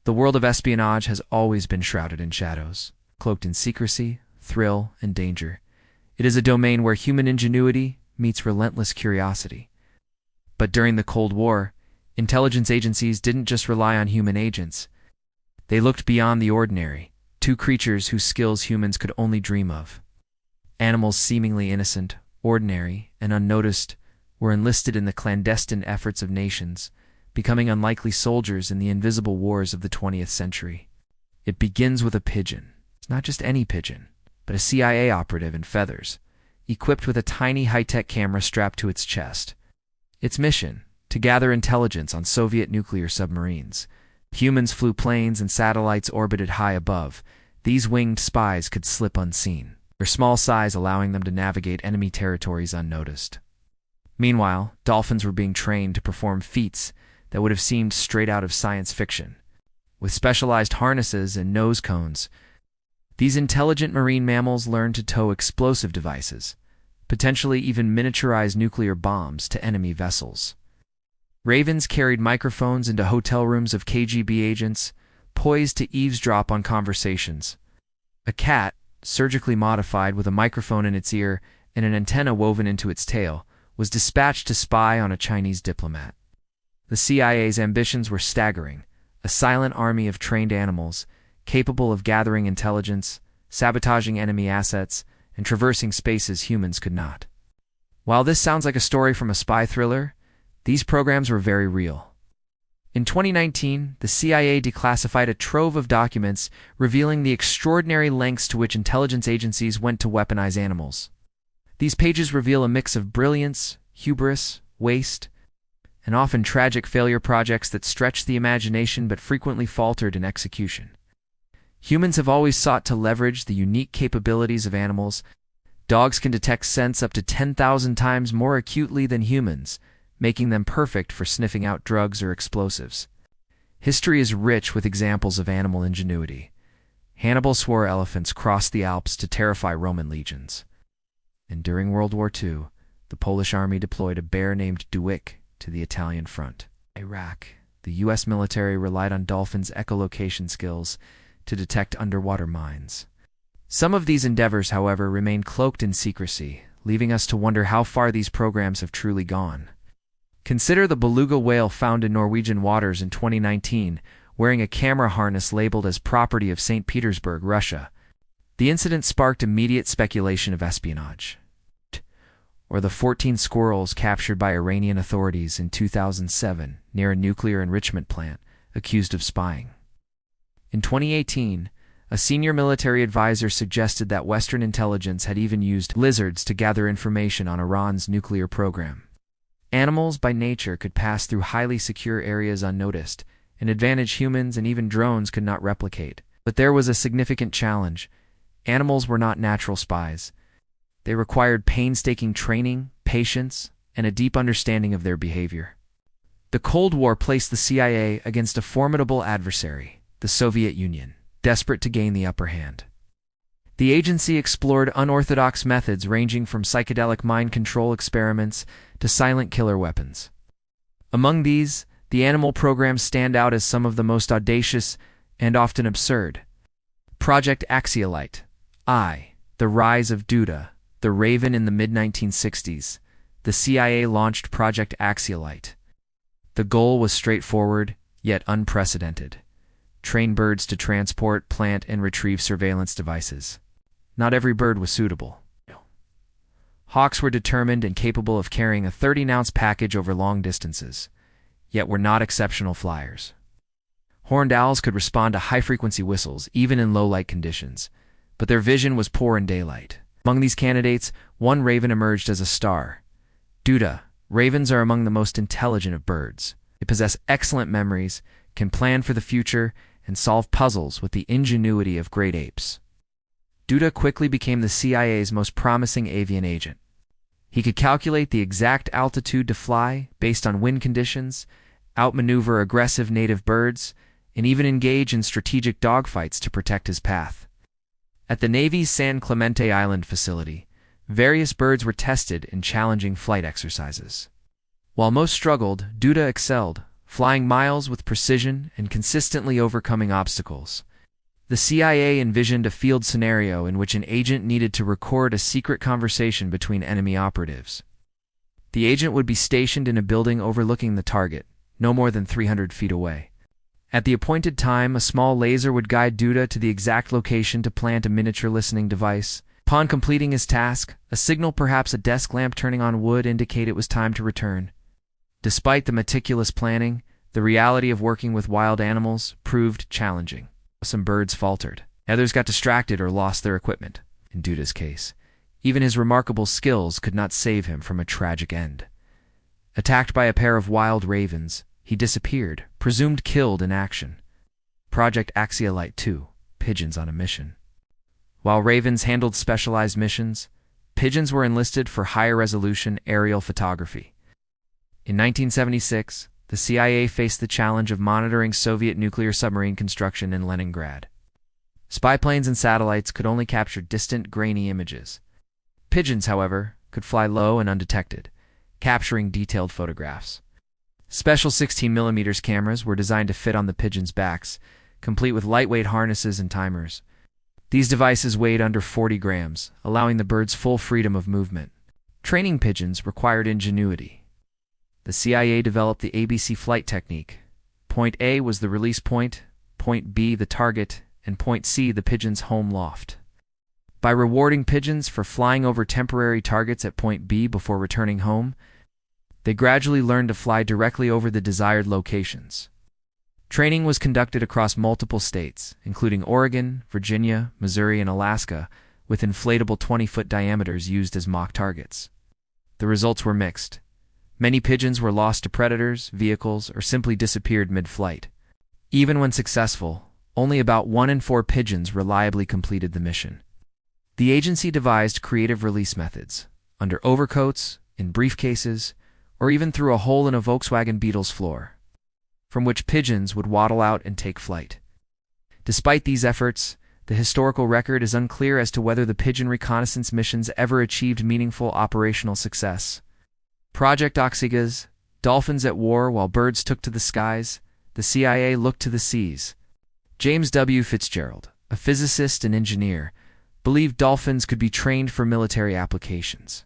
The world of espionage has always been shrouded in shadows, cloaked in secrecy, thrill, and danger. It is a domain where human ingenuity meets relentless curiosity. But during the Cold War, intelligence agencies didn't just rely on human agents. They looked beyond the ordinary, two creatures whose skills humans could only dream of. Animals seemingly innocent, ordinary, and unnoticed were enlisted in the clandestine efforts of nations, becoming unlikely soldiers in the invisible wars of the 20th century. It begins with a pigeon. It's not just any pigeon, but a CIA operative in feathers, equipped with a tiny high-tech camera strapped to its chest. Its mission: to gather intelligence on Soviet nuclear submarines. Humans flew planes and satellites orbited high above. These winged spies could slip unseen, their small size allowing them to navigate enemy territories unnoticed. Meanwhile, dolphins were being trained to perform feats that would have seemed straight out of science fiction. With specialized harnesses and nose cones, these intelligent marine mammals learned to tow explosive devices, potentially even miniaturized nuclear bombs, to enemy vessels. Ravens carried microphones into hotel rooms of KGB agents, poised to eavesdrop on conversations. A cat, surgically modified with a microphone in its ear and an antenna woven into its tail, was dispatched to spy on a Chinese diplomat. The CIA's ambitions were staggering: a silent army of trained animals, capable of gathering intelligence, sabotaging enemy assets, and traversing spaces humans could not. While this sounds like a story from a spy thriller, these programs were very real. In 2019, the CIA declassified a trove of documents revealing the extraordinary lengths to which intelligence agencies went to weaponize animals. These pages reveal a mix of brilliance, hubris, waste, and often tragic failure projects that stretched the imagination but frequently faltered in execution. Humans have always sought to leverage the unique capabilities of animals. Dogs can detect scents up to 10,000 times more acutely than humans, making them perfect for sniffing out drugs or explosives. History is rich with examples of animal ingenuity. Hannibal swore elephants crossed the Alps to terrify Roman legions. And during World War II, the Polish army deployed a bear named Duik to the Italian front. Iraq, the U.S. military relied on Dolphin's echolocation skills to detect underwater mines. Some of these endeavors, however, remain cloaked in secrecy, leaving us to wonder how far these programs have truly gone. Consider the beluga whale found in Norwegian waters in 2019, wearing a camera harness labeled as property of St. Petersburg, Russia. The incident sparked immediate speculation of espionage. Or the 14 squirrels captured by Iranian authorities in 2007 near a nuclear enrichment plant, accused of spying. In 2018, a senior military advisor suggested that Western intelligence had even used lizards to gather information on Iran's nuclear program. Animals by nature could pass through highly secure areas unnoticed, an advantage humans and even drones could not replicate. But there was a significant challenge. Animals were not natural spies. They required painstaking training, patience, and a deep understanding of their behavior. The Cold War placed the CIA against a formidable adversary, the Soviet Union, desperate to gain the upper hand. The agency explored unorthodox methods ranging from psychedelic mind control experiments to silent killer weapons. Among these, the animal programs stand out as some of the most audacious and often absurd. Project Axiolite, the rise of Duda, the Raven. In the mid-1960s, the CIA launched Project Axiolite. The goal was straightforward, yet unprecedented: train birds to transport, plant, and retrieve surveillance devices. Not every bird was suitable. Hawks were determined and capable of carrying a 13-ounce package over long distances, yet were not exceptional flyers. Horned owls could respond to high-frequency whistles, even in low-light conditions, but their vision was poor in daylight. Among these candidates, one raven emerged as a star. Duda. Ravens are among the most intelligent of birds. They possess excellent memories, can plan for the future, and solve puzzles with the ingenuity of great apes. Duda quickly became the CIA's most promising avian agent. He could calculate the exact altitude to fly based on wind conditions, outmaneuver aggressive native birds, and even engage in strategic dogfights to protect his path. At the Navy's San Clemente Island facility, various birds were tested in challenging flight exercises. While most struggled, Duda excelled, flying miles with precision and consistently overcoming obstacles. The CIA envisioned a field scenario in which an agent needed to record a secret conversation between enemy operatives. The agent would be stationed in a building overlooking the target, no more than 300 feet away. At the appointed time, a small laser would guide Duda to the exact location to plant a miniature listening device. Upon completing his task, a signal, perhaps a desk lamp turning on, would indicate it was time to return. Despite the meticulous planning, the reality of working with wild animals proved challenging. Some birds faltered. Others got distracted or lost their equipment. In Duda's case, even his remarkable skills could not save him from a tragic end. Attacked by a pair of wild ravens, he disappeared, presumed killed in action. Project Axiolite 2, Pigeons on a Mission. While ravens handled specialized missions, pigeons were enlisted for higher-resolution aerial photography. In 1976, the CIA faced the challenge of monitoring Soviet nuclear submarine construction in Leningrad. Spy planes and satellites could only capture distant, grainy images. Pigeons, however, could fly low and undetected, capturing detailed photographs. Special 16mm cameras were designed to fit on the pigeons' backs, complete with lightweight harnesses and timers. These devices weighed under 40 grams, allowing the birds full freedom of movement. Training pigeons required ingenuity. The CIA developed the ABC flight technique. Point A was the release point, Point B the target, and Point C the pigeon's home loft. By rewarding pigeons for flying over temporary targets at Point B before returning home, they gradually learned to fly directly over the desired locations. Training was conducted across multiple states, including Oregon, Virginia, Missouri, and Alaska, with inflatable 20-foot diameters used as mock targets. The results were mixed. Many pigeons were lost to predators, vehicles, or simply disappeared mid-flight. Even when successful, only about 1 in 4 pigeons reliably completed the mission. The agency devised creative release methods, under overcoats, in briefcases, or even through a hole in a Volkswagen Beetle's floor, from which pigeons would waddle out and take flight. Despite these efforts, the historical record is unclear as to whether the pigeon reconnaissance missions ever achieved meaningful operational success. Project Oxygas, Dolphins at War while birds took to the skies, the CIA looked to the seas. James W. Fitzgerald, a physicist and engineer, believed dolphins could be trained for military applications.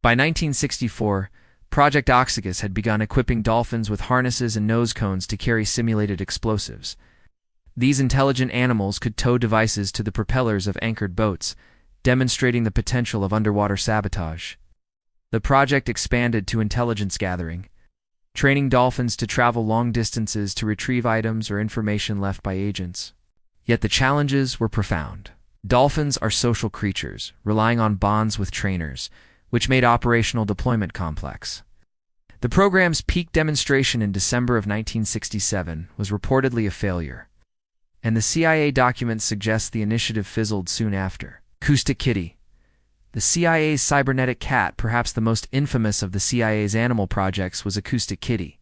By 1964, Project Oxygas had begun equipping dolphins with harnesses and nose cones to carry simulated explosives. These intelligent animals could tow devices to the propellers of anchored boats, demonstrating the potential of underwater sabotage. The project expanded to intelligence gathering, training dolphins to travel long distances to retrieve items or information left by agents. Yet the challenges were profound. Dolphins are social creatures, relying on bonds with trainers, which made operational deployment complex. The program's peak demonstration in December of 1967 was reportedly a failure, and the CIA documents suggest the initiative fizzled soon after. Acoustic Kitty. The CIA's cybernetic cat, perhaps the most infamous of the CIA's animal projects, was Acoustic Kitty.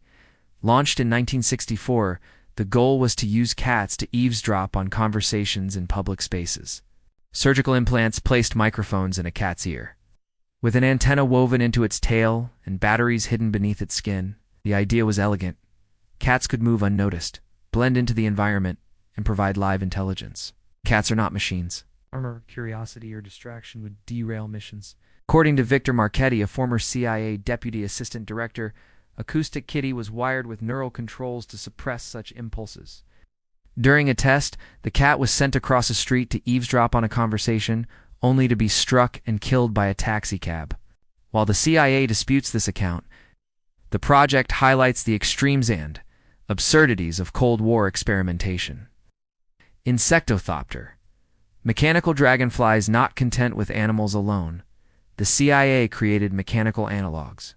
Launched in 1964, the goal was to use cats to eavesdrop on conversations in public spaces. Surgical implants placed microphones in a cat's ear. With an antenna woven into its tail and batteries hidden beneath its skin, the idea was elegant. Cats could move unnoticed, blend into the environment, and provide live intelligence. Cats are not machines. Armor, curiosity, or distraction would derail missions. According to Victor Marchetti, a former CIA deputy assistant director, Acoustic Kitty was wired with neural controls to suppress such impulses. During a test, the cat was sent across a street to eavesdrop on a conversation, only to be struck and killed by a taxicab. While the CIA disputes this account, the project highlights the extremes and absurdities of Cold War experimentation. Insectothopter. Mechanical dragonflies not content with animals alone, the CIA created mechanical analogs.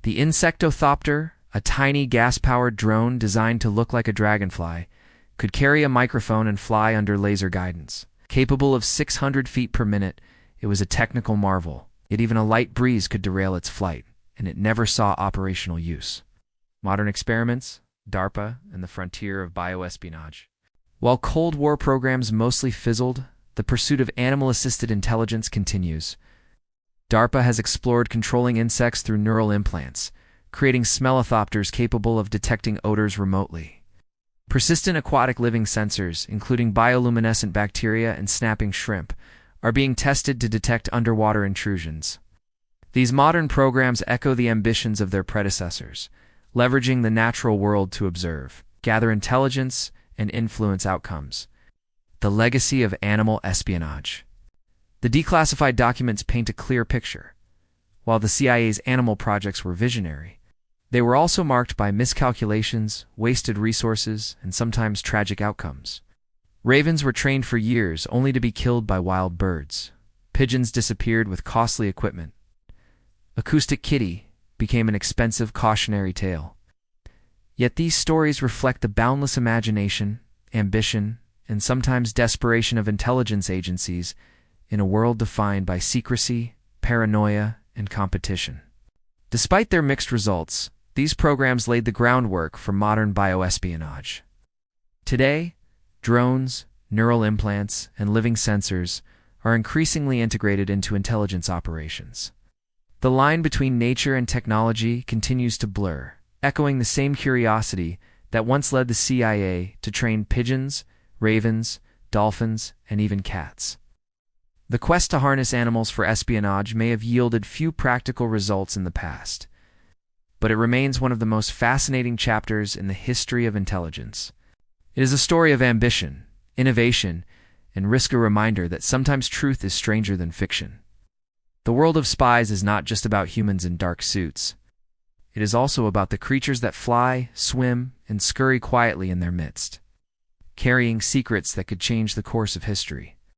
The Insectothopter, a tiny gas-powered drone designed to look like a dragonfly, could carry a microphone and fly under laser guidance. Capable of 600 feet per minute, it was a technical marvel, yet even a light breeze could derail its flight, and it never saw operational use. Modern experiments, DARPA, and the frontier of bioespionage. While Cold War programs mostly fizzled, the pursuit of animal-assisted intelligence continues. DARPA has explored controlling insects through neural implants, creating smellithopters capable of detecting odors remotely. Persistent aquatic living sensors, including bioluminescent bacteria and snapping shrimp, are being tested to detect underwater intrusions. These modern programs echo the ambitions of their predecessors, leveraging the natural world to observe, gather intelligence, and influence outcomes. The legacy of animal espionage. The declassified documents paint a clear picture. While the CIA's animal projects were visionary, they were also marked by miscalculations, wasted resources, and sometimes tragic outcomes. Ravens were trained for years only to be killed by wild birds. Pigeons disappeared with costly equipment. Acoustic Kitty became an expensive cautionary tale. Yet these stories reflect the boundless imagination, ambition, and sometimes desperation of intelligence agencies in a world defined by secrecy, paranoia, and competition. Despite their mixed results, these programs laid the groundwork for modern bioespionage. Today, drones, neural implants, and living sensors are increasingly integrated into intelligence operations. The line between nature and technology continues to blur, echoing the same curiosity that once led the CIA to train pigeons, ravens, dolphins, and even cats. The quest to harness animals for espionage may have yielded few practical results in the past, but it remains one of the most fascinating chapters in the history of intelligence. It is a story of ambition, innovation, and risk, a reminder that sometimes truth is stranger than fiction. The world of spies is not just about humans in dark suits. It is also about the creatures that fly, swim, and scurry quietly in their midst, carrying secrets that could change the course of history.